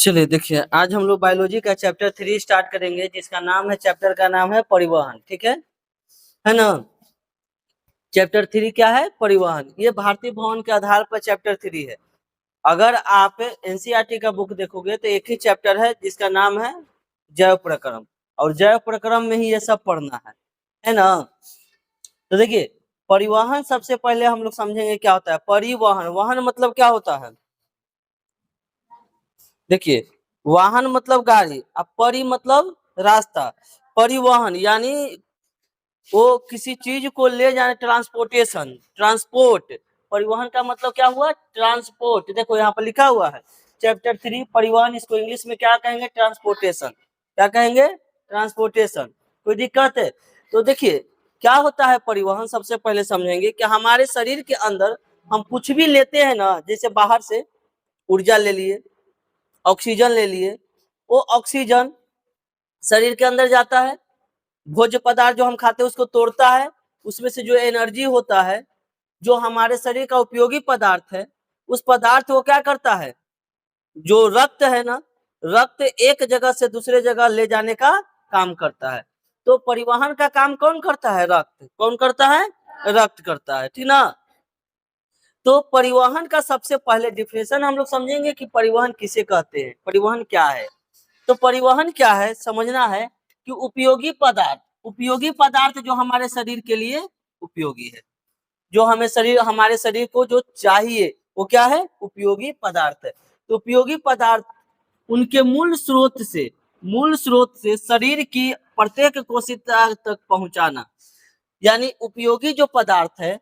चलिए देखिए, आज हम लोग बायोलॉजी का चैप्टर 3 स्टार्ट करेंगे, जिसका नाम है, चैप्टर का नाम है परिवहन। ठीक है ना। चैप्टर 3 क्या है? परिवहन। ये भारतीय भवन के आधार पर चैप्टर 3 है। अगर आप एनसीईआरटी का बुक देखोगे तो एक ही चैप्टर है जिसका नाम है जैव प्रक्रम, और जैव प्रक्रम में ही ये सब पढ़ना है ना। तो देखिए, परिवहन सबसे पहले हम लोग समझेंगे क्या होता है परिवहन। वाहन मतलब क्या होता है? देखिए, वाहन मतलब गाड़ी, अब परि मतलब रास्ता। परिवहन यानी वो किसी चीज को ले जाने, ट्रांसपोर्टेशन, ट्रांसपोर्ट। परिवहन का मतलब क्या हुआ? ट्रांसपोर्ट। देखो यहाँ पर लिखा हुआ है चैप्टर 3 परिवहन, इसको इंग्लिश में क्या कहेंगे? ट्रांसपोर्टेशन। क्या कहेंगे? ट्रांसपोर्टेशन। कोई दिक्कत है? तो देखिए क्या होता है परिवहन, सबसे पहले समझेंगे कि हमारे शरीर के अंदर हम कुछ भी लेते हैं ना, जैसे बाहर से ऊर्जा ले लिए, ऑक्सीजन ले लिए, वो ऑक्सीजन शरीर के अंदर जाता है, भोज्य पदार्थ जो हम खाते हैं उसको तोड़ता है, उसमें से जो एनर्जी होता है, जो हमारे शरीर का उपयोगी पदार्थ है, उस पदार्थ को क्या करता है? जो रक्त है ना, रक्त एक जगह से दूसरे जगह ले जाने का काम करता है। तो परिवहन का काम कौन करता है? रक्त। कौन करता है? रक्त करता है, ठीक ना। तो परिवहन का सबसे पहले डिफिनेशन हम लोग समझेंगे कि परिवहन किसे कहते हैं, परिवहन क्या है। तो परिवहन क्या है समझना है कि उपयोगी पदार्थ, उपयोगी पदार्थ जो हमारे शरीर के लिए उपयोगी है, जो हमारे शरीर को जो चाहिए, वो क्या है? उपयोगी पदार्थ है। तो उपयोगी पदार्थ उनके मूल स्रोत से शरीर की प्रत्येक कोशिका तक पहुंचाना, यानी उपयोगी जो पदार्थ है,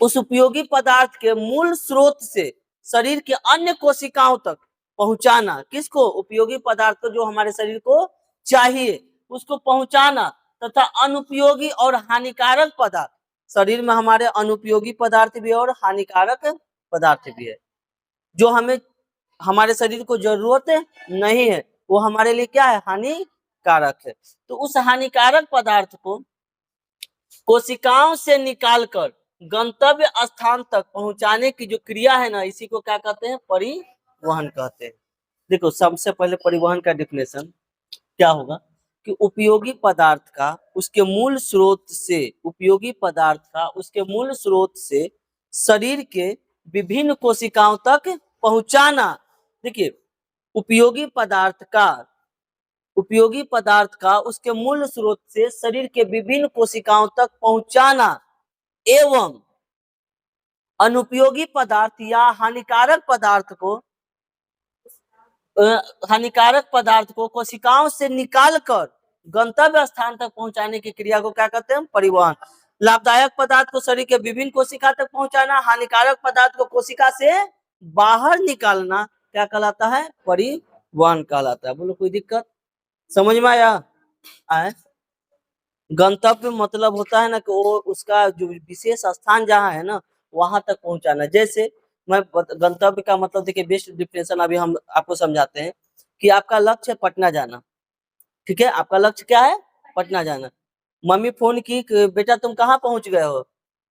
उस उपयोगी पदार्थ के मूल स्रोत से शरीर के अन्य कोशिकाओं तक पहुंचाना। किसको? उपयोगी पदार्थ को, जो हमारे शरीर को चाहिए, उसको पहुंचाना। तथा अनुपयोगी और हानिकारक पदार्थ, शरीर में हमारे अनुपयोगी पदार्थ भी है और हानिकारक पदार्थ भी है, जो हमें हमारे शरीर को जरूरत नहीं है, वो हमारे लिए क्या है? हानिकारक है। तो उस हानिकारक पदार्थ को कोशिकाओं से निकालकर गंतव्य स्थान तक पहुंचाने की जो क्रिया है ना, इसी को क्या कहते हैं? परिवहन कहते हैं। देखो सबसे पहले परिवहन का डिफिनेशन क्या होगा कि उपयोगी पदार्थ का उसके मूल स्रोत से, उपयोगी पदार्थ का उसके मूल स्रोत से शरीर के विभिन्न कोशिकाओं तक पहुंचाना। देखिए, उपयोगी पदार्थ का, उपयोगी पदार्थ का उसके मूल स्रोत से शरीर के विभिन्न कोशिकाओं तक पहुंचाना एवं अनुपयोगी पदार्थ या हानिकारक पदार्थ को कोशिकाओं से निकालकर गंतव्य स्थान तक पहुंचाने की क्रिया को क्या कहते हैं? परिवहन। लाभदायक पदार्थ को शरीर के विभिन्न कोशिका तक पहुंचाना, हानिकारक पदार्थ को कोशिका से बाहर निकालना क्या कहलाता है? परिवहन कहलाता है। बोलो कोई दिक्कत? समझ में आया? गंतव्य मतलब होता है ना कि वो उसका जो विशेष स्थान जहाँ है ना, वहां तक पहुंचाना। जैसे मैं गंतव्य का मतलब देखिए, बेस्ट डिफिनेशन अभी हम आपको समझाते हैं कि आपका लक्ष्य है पटना जाना। ठीक है, आपका लक्ष्य क्या है? पटना जाना। मम्मी फोन की कि बेटा तुम कहाँ पहुंच गए हो?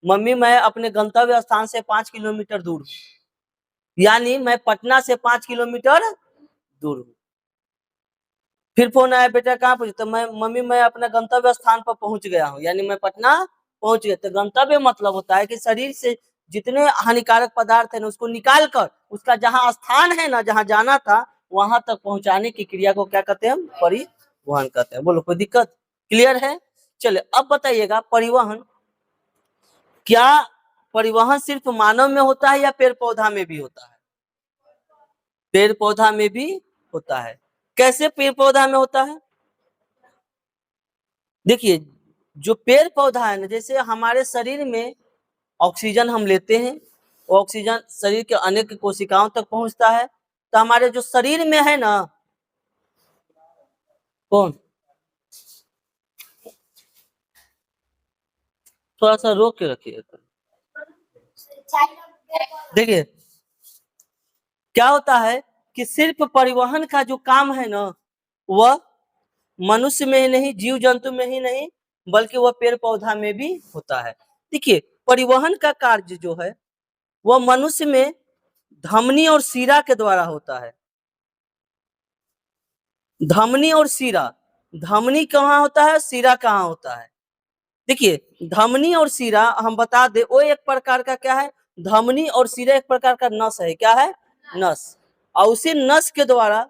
मम्मी मैं अपने गंतव्य स्थान से 5 किलोमीटर दूर हूँ, यानी मैं पटना से 5 किलोमीटर दूर हूँ। फिर फोन आया, बेटा कहाँ पहुंचे? तो मैं मम्मी मैं अपने गंतव्य स्थान पर पहुंच गया हूँ, यानी मैं पटना पहुंच गया। तो गंतव्य मतलब होता है कि शरीर से जितने हानिकारक पदार्थ है ना, उसको निकाल कर उसका जहाँ स्थान है ना, जहाँ जाना था, वहां तक पहुंचाने की क्रिया को क्या कहते हैं? परिवहन कहते हैं। बोलो कोई दिक्कत? क्लियर है? चले अब बताइएगा, परिवहन क्या परिवहन सिर्फ मानव में होता है या पेड़ पौधा में भी होता है? पेड़ पौधा में भी होता है। कैसे पेड़ पौधा में होता है? देखिए, जो पेड़ पौधा है ना, जैसे हमारे शरीर में ऑक्सीजन हम लेते हैं, वो ऑक्सीजन शरीर के अनेक कोशिकाओं तक पहुंचता है। तो हमारे जो शरीर में है ना, कौन, थोड़ा सा रोक के रखिए। देखिए क्या होता है कि सिर्फ परिवहन का जो काम है ना, वह मनुष्य में ही नहीं, जीव जंतु में ही नहीं, बल्कि वह पेड़ पौधा में भी होता है। देखिए, परिवहन का कार्य जो है वह मनुष्य में धमनी और शिरा के द्वारा होता है। धमनी और शिरा, धमनी कहाँ होता है, शिरा कहाँ होता है। देखिए धमनी और शिरा हम बता दे, वो एक प्रकार का क्या है, धमनी और शिरा एक प्रकार का नस है, क्या है, नस। और उसी नस के द्वारा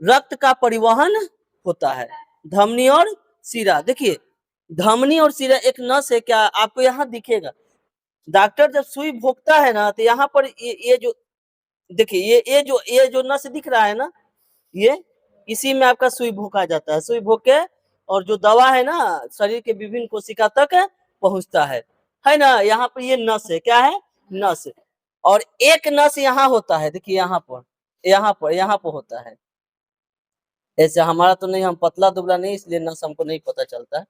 रक्त का परिवहन होता है, धमनी और शिरा। देखिए धमनी और शिरा एक नस है, क्या आपको यहाँ दिखेगा, डॉक्टर जब सुई भोगता है ना, तो यहाँ पर ये जो देखिए ये जो नस दिख रहा है ना, ये इसी में आपका सुई भोंका जाता है, सुई भोंक के और जो दवा है ना शरीर के विभिन्न कोशिका तक पहुंचता है ना। यहाँ पर ये नस है, क्या है, नस। और एक नस यहाँ होता है, देखिए यहाँ पर होता है। ऐसे हमारा तो नहीं, हम पतला दुबला नहीं, इसलिए नस हमको नहीं पता चलता है।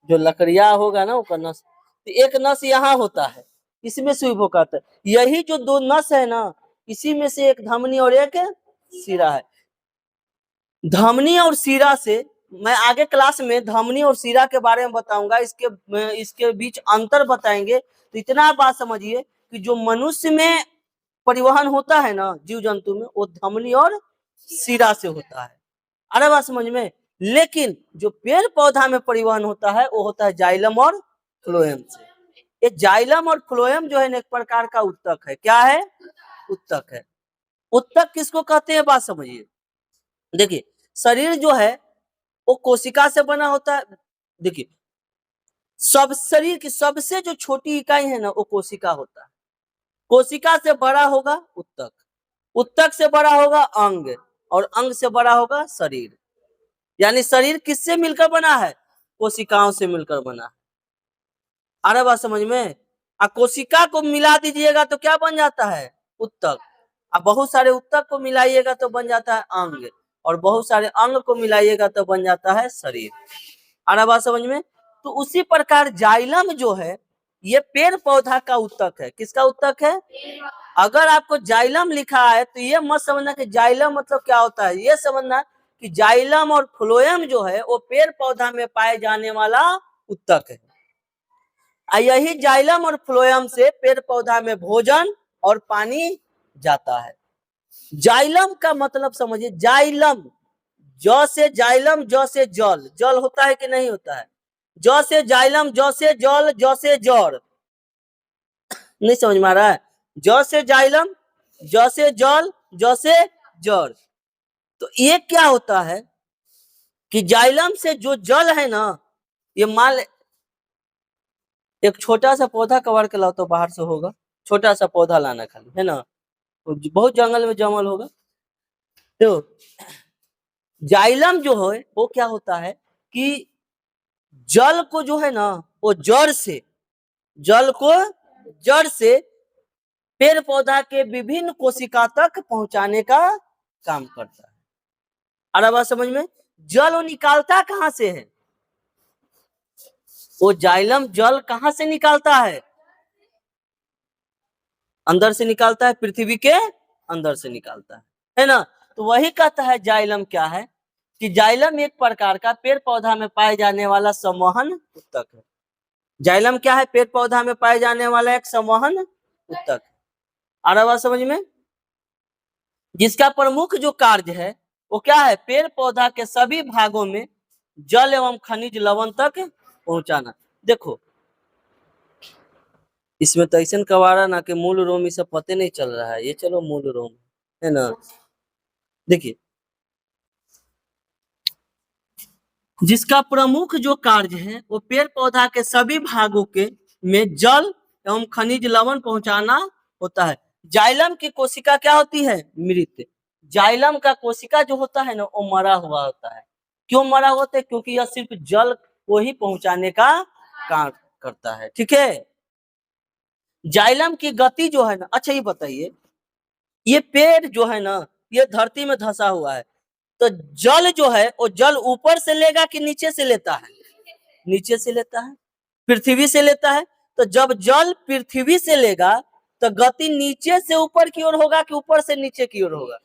जो लकड़िया होगा ना उसका नस, तो एक नस यहाँ होता है, इसमें सुई भोंकाता है। यही जो दो नस है ना, इसी में से एक धमनी और एक शिरा है। धमनी और शिरा से मैं आगे क्लास में धमनी और शिरा के बारे में बताऊंगा, इसके बीच अंतर बताएंगे। तो इतना बात समझिए कि जो मनुष्य में परिवहन होता है ना, जीव जंतु में, वो धमनी और शिरा से होता है। अरे बात समझ में। लेकिन जो पेड़ पौधा में परिवहन होता है वो होता है जाइलम और फ्लोएम से। ये जाइलम और फ्लोएम जो है एक प्रकार का उत्तक है, क्या है, उत्तक है। उत्तक किसको कहते हैं, बात समझिए। देखिए शरीर जो है वो कोशिका से बना होता है। देखिए सब शरीर की सबसे जो छोटी इकाई है ना वो कोशिका होता है। कोशिका से बड़ा होगा उत्तक, उत्तक से बड़ा होगा अंग, और अंग से बड़ा होगा शरीर। यानी शरीर किससे मिलकर बना है, कोशिकाओं से मिलकर बना है। आ रहा बात समझ में। कोशिका को मिला दीजिएगा तो क्या बन जाता है, उत्तक। अब बहुत सारे उत्तक को मिलाइएगा तो बन जाता है अंग, और बहुत सारे अंग को मिलाइएगा तो बन जाता है शरीर। आ रहा बात समझ में। तो उसी प्रकार जाइलम जो है ये पेड़ पौधा का उत्तक है। किसका उत्तक है, अगर आपको जाइलम लिखा है तो ये मत समझना कि जाइलम मतलब क्या होता है, ये समझना कि जाइलम और फ्लोएम जो है वो पेड़ पौधा में पाए जाने वाला उत्तक है। यही जाइलम और फ्लोएम से पेड़ पौधा में भोजन और पानी जाता है। जाइलम का मतलब समझिए, जाइलम, जौ से जाइलम, जौ से जल, जल होता है कि नहीं होता है, जौ से जाइलम, जौ से जल, जौ से जड़, नहीं समझ में आ रहा है, जौ से जाइलम, जौ से जल, जौ से जड़। तो ये क्या होता है कि जाइलम से जो जल है ना, ये मान एक छोटा सा पौधा कवर के लाओ तो बाहर से होगा, छोटा सा पौधा लाना खाली है ना, बहुत जंगल में जमल होगा। तो जाइलम जो है वो क्या होता है कि जल को जो है ना वो जड़ से, जल को जड़ से पेड़ पौधा के विभिन्न कोशिका तक पहुंचाने का काम करता है। अरे बात समझ में। जल वो निकालता कहां से है, वो जाइलम जल कहां से निकालता है, अंदर से निकालता है, पृथ्वी के अंदर से निकालता है ना। तो वही कहता है जाइलम क्या है कि जाइलम एक प्रकार का पेड़ पौधा में पाए जाने वाला संवहन उत्तक है। जाइलम क्या है, पेड़ पौधा में पाए जाने वाला एक संवहन उत्तक। आ रहा बात समझ में। जिसका प्रमुख जो कार्य है वो क्या है, पेड़ पौधा के सभी भागों में जल एवं खनिज लवण तक पहुंचाना। देखो इसमें तो ऐसा कवारा ना कि मूल रोम ये सब पते नहीं चल रहा है, ये चलो मूल रोम है ना। देखिए जिसका प्रमुख जो कार्य है वो पेड़ पौधा के सभी भागों के में जल एवं खनिज लवण पहुंचाना होता है। जाइलम की कोशिका क्या होती है, मृत। जाइलम का कोशिका जो होता है ना वो मरा हुआ होता है। क्यों मरा हुआ होता है, क्योंकि यह सिर्फ जल को ही पहुंचाने का काम करता है, ठीक है। जाइलम की गति जो है ना, अच्छा ये बताइए, ये पेड़ जो है ना ये धरती में धंसा हुआ है, तो जल जो है वो जल ऊपर से लेगा कि नीचे से लेता है, नीचे से लेता है, पृथ्वी से लेता है। तो जब जल पृथ्वी से लेगा तो गति नीचे से ऊपर की ओर होगा कि ऊपर से नीचे की ओर होगा,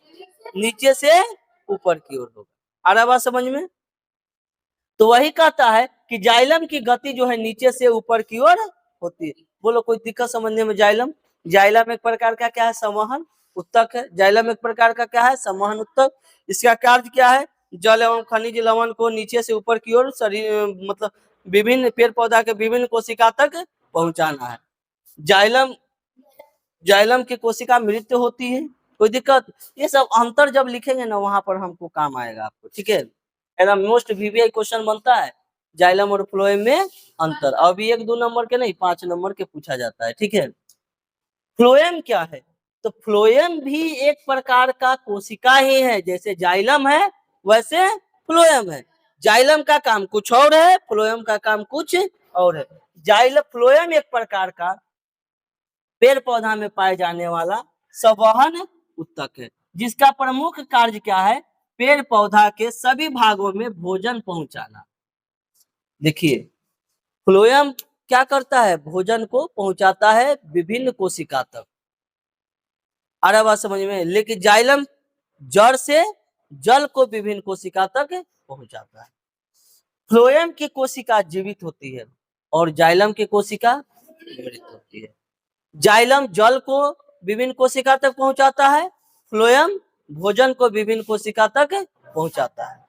नीचे से ऊपर की ओर होगा। आ रहा बात समझ में। तो वही कहता है कि जाइलम की गति जो है नीचे से ऊपर की ओर होती है। बोलो कोई दिक्कत समझने में। जाइलम, जाइलम एक प्रकार का क्या है, संवहन उत्तक है। जाइलम एक प्रकार का क्या है, संवहन उत्तक। इसका कार्य क्या है, जल एवं खनिज लवण को नीचे से ऊपर की ओर शरीर मतलब विभिन्न पेड़ पौधा के विभिन्न कोशिका तक पहुंचाना है। जाइलम जाइलम की कोशिका मृत होती है, कोई दिक्कत? ये सब अंतर जब लिखेंगे ना वहां पर हमको काम आएगा आपको, ठीक है। एकदम मोस्ट वीवीआई क्वेश्चन बनता है जाइलम और फ्लोएम में अंतर। अभी 1-2 नंबर के नहीं 5 नंबर के पूछा जाता है, ठीक है। फ्लोएम क्या है? तो फ्लोएम भी एक प्रकार का कोशिका ही है, जैसे जाइलम है वैसे फ्लोएम है। जाइलम का काम कुछ और है, फ्लोएम का काम कुछ और है। फ्लोएम एक प्रकार का पेड़ पौधा में पाए जाने वाला संवहन उत्तक है, जिसका प्रमुख कार्य क्या है? पेड़ पौधा के सभी भागों में भोजन पहुंचाना। देखिए फ्लोएम क्या करता है? भोजन को पहुंचाता है विभिन्न कोशिका तक। आ रहा बात समझ में? लेकिन जाइलम जड़ से जल को विभिन्न कोशिका तक पहुंचाता है। फ्लोएम की कोशिका जीवित होती है और जाइलम की कोशिका मृत होती है। जाइलम जल को विभिन्न कोशिका तक पहुंचाता है, फ्लोएम भोजन को विभिन्न कोशिका तक पहुंचाता है।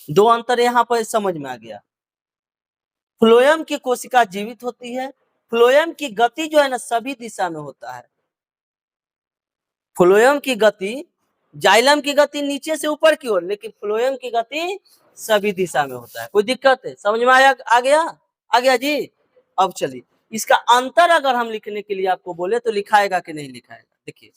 दो अंतर यहाँ पर समझ में आ गया। फ्लोएम की कोशिका जीवित होती है, फ्लोएम की गति जो है ना सभी दिशा में होता है। फ्लोएम की गति, जाइलम की गति नीचे से ऊपर की ओर, लेकिन फ्लोएम की गति सभी दिशा में होता है। कोई दिक्कत है? समझ में आया? आ गया जी। अब चलिए इसका अंतर अगर हम लिखने के लिए आपको बोले तो लिखाएगा कि नहीं लिखाएगा? देखिए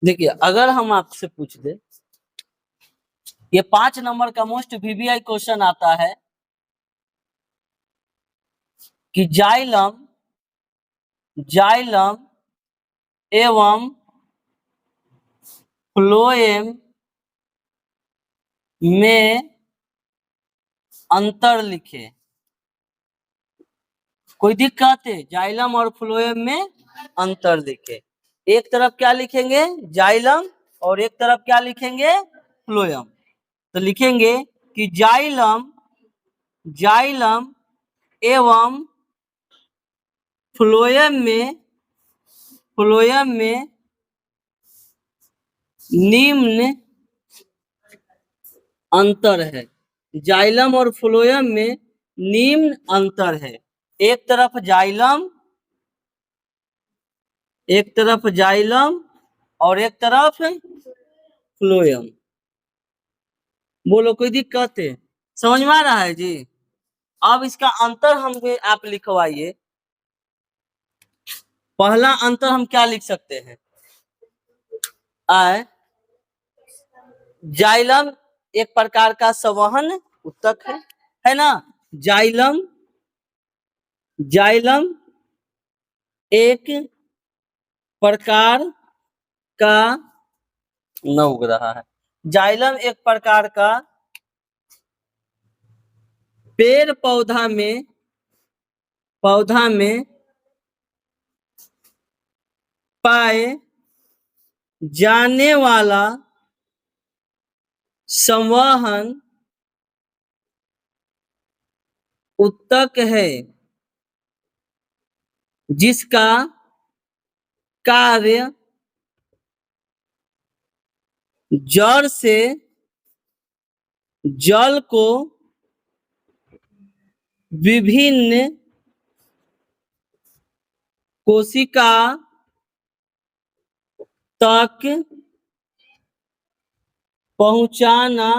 देखिए अगर हम आपसे पूछ दे, ये 5 नंबर का मोस्ट वीवीआई क्वेश्चन आता है कि जाइलम एवं फ्लोएम में अंतर लिखे। कोई दिक्कत है? जाइलम और फ्लोएम में अंतर लिखे। एक तरफ क्या लिखेंगे? जाइलम, और एक तरफ क्या लिखेंगे? फ्लोएम। तो लिखेंगे कि जाइलम एवं फ्लोएम में निम्न अंतर है। जाइलम और फ्लोएम में निम्न अंतर है। एक तरफ जाइलम और एक तरफ फ्लोएम। बोलो कोई दिक्कत है? समझ में आ रहा है जी? अब इसका अंतर हम आप लिखवाइए। पहला अंतर हम क्या लिख सकते हैं? जाइलम एक प्रकार का संवहन उत्तक है ना। जाइलम एक प्रकार का न उग रहा है। जाइलम एक प्रकार का पेड़ पौधा में पाए जाने वाला संवहन उत्तक है, जिसका कार्य जड़ से जल को विभिन्न कोशिका तक पहुंचाना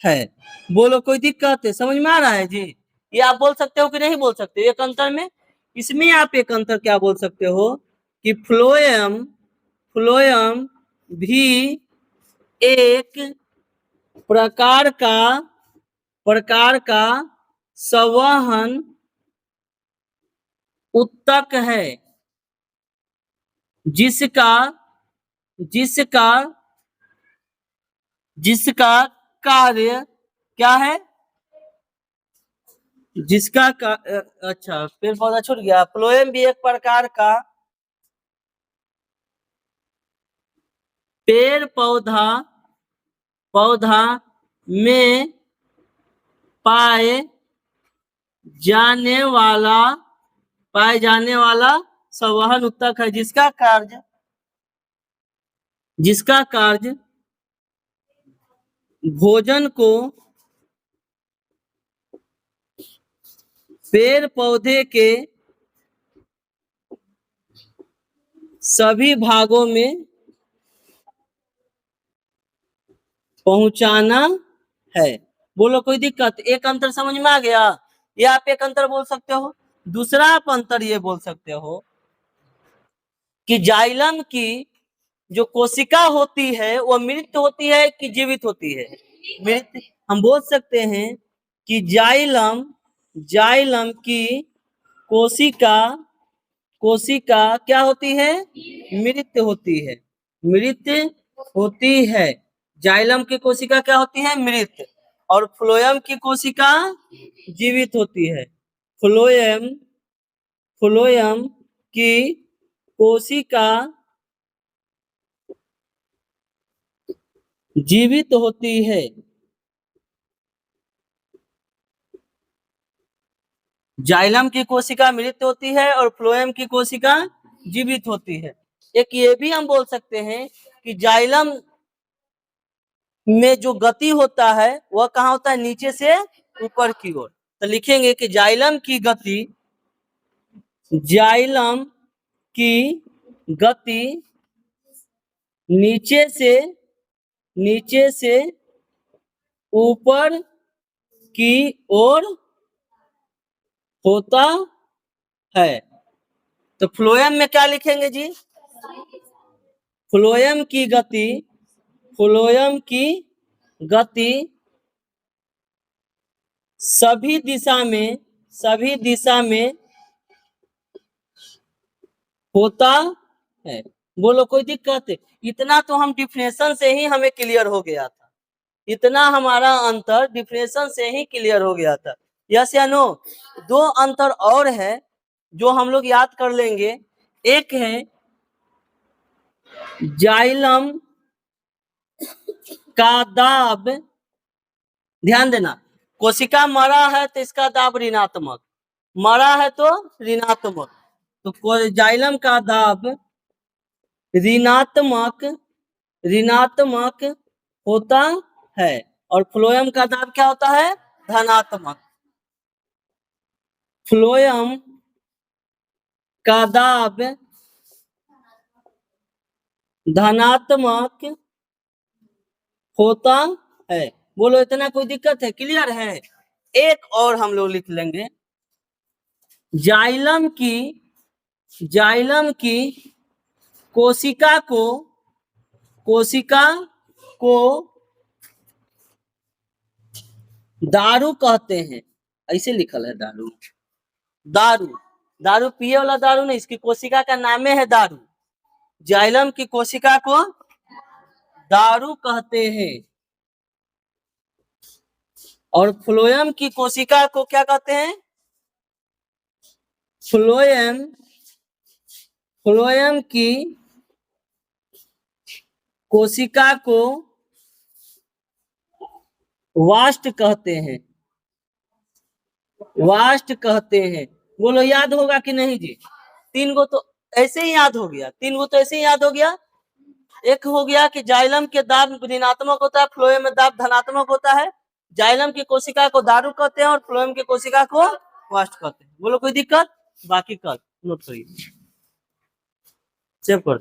है। बोलो कोई दिक्कत है? समझ में आ रहा है जी? ये आप बोल सकते हो कि नहीं बोल सकते? एक अंतर में, इसमें आप एक अंतर क्या बोल सकते हो कि फ्लोएम भी एक प्रकार का संवहन उत्तक है, जिसका कार्य क्या है? जिसका अच्छा, पेड़ पौधा छूट गया। फ्लोएम भी एक प्रकार का पेड़ पौधा में पाए जाने वाला संवहन उत्तक है, जिसका कार्य भोजन को पेड़ पौधे के सभी भागों में पहुंचाना है। बोलो कोई दिक्कत? एक अंतर समझ में आ गया? ये आप एक अंतर बोल सकते हो। दूसरा आप अंतर ये बोल सकते हो कि जाइलम की जो कोशिका होती है वो मृत होती है कि जीवित होती है? मृत। हम बोल सकते हैं कि जाइलम की कोशिका क्या होती है? मृत होती है। मृत होती है। जाइलम की कोशिका क्या होती है? मृत। और फ्लोएम की कोशिका जीवित होती है। फ्लोएम की कोशिका जीवित होती है। जाइलम की कोशिका मृत होती है और फ्लोएम की कोशिका जीवित होती है। एक ये भी हम बोल सकते हैं कि जाइलम में जो गति होता है वह कहाँ होता है? नीचे से ऊपर की ओर। तो लिखेंगे कि जाइलम की गति नीचे से ऊपर की ओर होता है। तो फ्लोएम में क्या लिखेंगे जी? फ्लोएम की गति सभी दिशा में होता है। बोलो कोई दिक्कत? इतना तो हम डिफिनेशन से ही हमें क्लियर हो गया था। इतना हमारा अंतर डिफिनेशन से ही क्लियर हो गया था। यस या नो? दो अंतर और है जो हम लोग याद कर लेंगे। एक है जाइलम का दाब, ध्यान देना, कोशिका मरा है तो इसका दाब ऋणात्मक, मरा है तो ऋणात्मक। तो जाइलम का दाब ऋणात्मक होता है और फ्लोएम का दाब क्या होता है? धनात्मक। फ्लोएम का दाब धनात्मक होता है। बोलो इतना कोई दिक्कत है? क्लियर है? एक और हम लोग लिख लेंगे, जाइलम की कोशिका को दारू कहते हैं। ऐसे लिखल है दारू पिए वाला दारू नहीं, इसकी कोशिका का नाम है दारू। जाइलम की कोशिका को दारू कहते हैं और फ्लोएम की कोशिका को क्या कहते हैं? फ्लोएम की कोशिका को वाष्ट कहते हैं। बोलो याद होगा कि नहीं जी? तीन गो तो ऐसे ही याद हो गया। एक हो गया कि जाइलम के दाब ऋणात्मक होता है, फ्लोएम में दाब धनात्मक होता है। जाइलम की कोशिका को दारू कहते हैं और फ्लोएम की कोशिका को वाष्ट कहते हैं। बोलो कोई दिक्कत? बाकी कल नोट करिए, सेव कर।